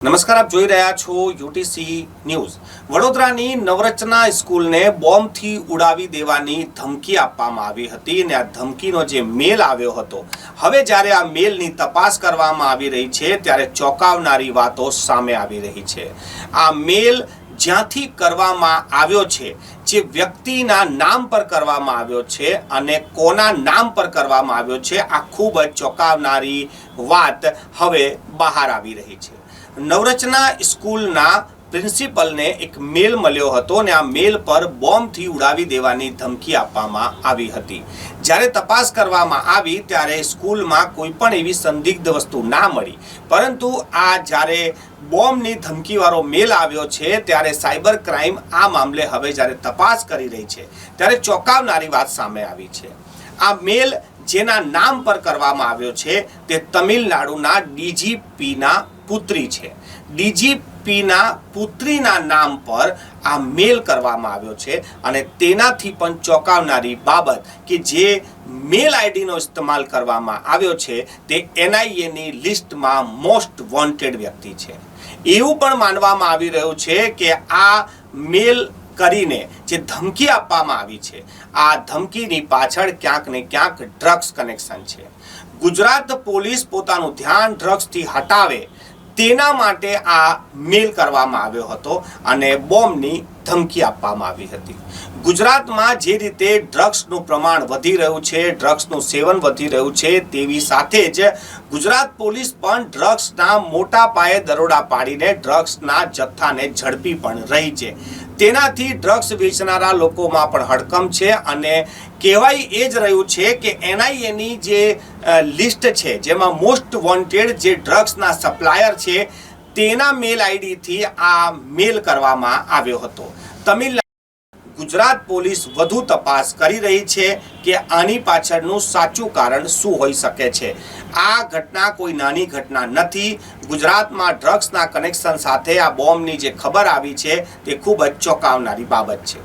નમસ્કાર, આપ જોઈ રહ્યા છો યુટીસી ન્યૂઝ। વડોદરાની નવરચના સ્કૂલને બોમ્બથી ઉડાવી દેવાની ધમકી આપવામાં આવી હતી અને આ ધમકીનો જે મેલ આવ્યો હતો, હવે જ્યારે આ મેલની તપાસ કરવામાં આવી રહી છે ત્યારે ચોંકાવનારી વાતો સામે આવી રહી છે। આ મેલ જ્યાંથી કરવામાં આવ્યો છે, જે વ્યક્તિના નામ પર કરવામાં આવ્યો છે અને કોના નામ પર કરવામાં આવ્યો છે, આ ખૂબ જ ચોંકાવનારી વાત હવે બહાર આવી રહી છે। નવરચના સ્કૂલના પ્રિન્સિપલને એક મેલ મળ્યો હતો અને આ મેલ પર બોમ્બથી ઉડાવી દેવાની ધમકી આપવામાં આવી હતી। જ્યારે તપાસ કરવામાં આવી ત્યારે સ્કૂલમાં કોઈ પણ એવી સંદિગ્ધ વસ્તુ ના મળી, પરંતુ આ જ્યારે બોમ્બની ધમકીવાળો મેલ આવ્યો છે ત્યારે સાયબર ક્રાઇમ આ મામલે હવે જ્યારે તપાસ કરી રહી છે ત્યારે ચોંકાવનારી વાત સામે આવી છે। આ મેલ જેના નામ પર કરવામાં આવ્યો છે તે તમિલનાડુના ડીજીપીના પુત્રી છે। ડીજીપીના પુત્રીના નામ પર આ મેલ કરવામાં આવ્યો છે અને તેનાથી પણ ચોંકાવનારી બાબત કે જે મેલ આઈડીનો ઇસ્તેમાલ કરવામાં આવ્યો છે તે એનઆઈએની લિસ્ટમાં મોસ્ટ વોન્ટેડ વ્યક્તિ છે। એવું પણ માનવામાં આવી રહ્યું છે કે આ મેલ કરીને જે ધમકી આપવામાં આવી છે, આ ધમકીની પાછળ ક્યાંક ને ક્યાંક ડ્રગ્સ કનેક્શન છે। ગુજરાત પોલીસ પોતાનું ધ્યાન ડ્રગ્સથી હટાવે તેના માટે આ મેલ કરવામાં આવ્યો હતો અને બોમ્બની ધમકી આપવામાં આવી હતી। ગુજરાતમાં જે રીતે ડ્રગ્સનું પ્રમાણ વધી રહ્યું છે, ડ્રગ્સનું સેવન વધી રહ્યું છે, તેવી સાથે જ ગુજરાત પોલીસ પણ ડ્રગ્સના મોટા પાયે દરોડા પાડીને ડ્રગ્સના જથ્થાને ઝડપી પણ રહી છે। તેનાથી ડ્રગ્સ વેચનારા લોકોમાં પણ હડકંપ છે અને કહેવાય એ જ રહ્યું છે કે એનઆઈએની જે લિસ્ટ છે, જેમાં મોસ્ટ વોન્ટેડ જે ડ્રગ્સના સપ્લાયર છે તેના મેલ આઈડીથી આ મેલ કરવામાં આવ્યો હતો। ગુજરાત પોલીસ વધુ તપાસ કરી રહી છે કે આની પાછળનું સાચું કારણ શું હોઈ શકે છે। આ ઘટના કોઈ નાની ઘટના નથી। ગુજરાતમાં ડ્રગ્સના કનેક્શન સાથે આ બોમ્બની જે ખબર આવી છે તે ખૂબ જ ચોંકાવનારી બાબત છે।